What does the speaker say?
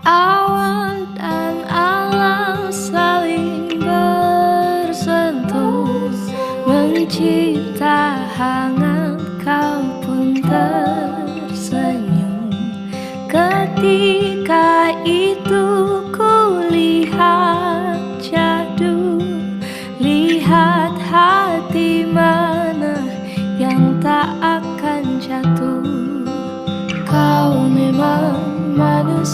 Awan dan alam saling bersentuh, mencipta hangat, kau pun tersenyum ketika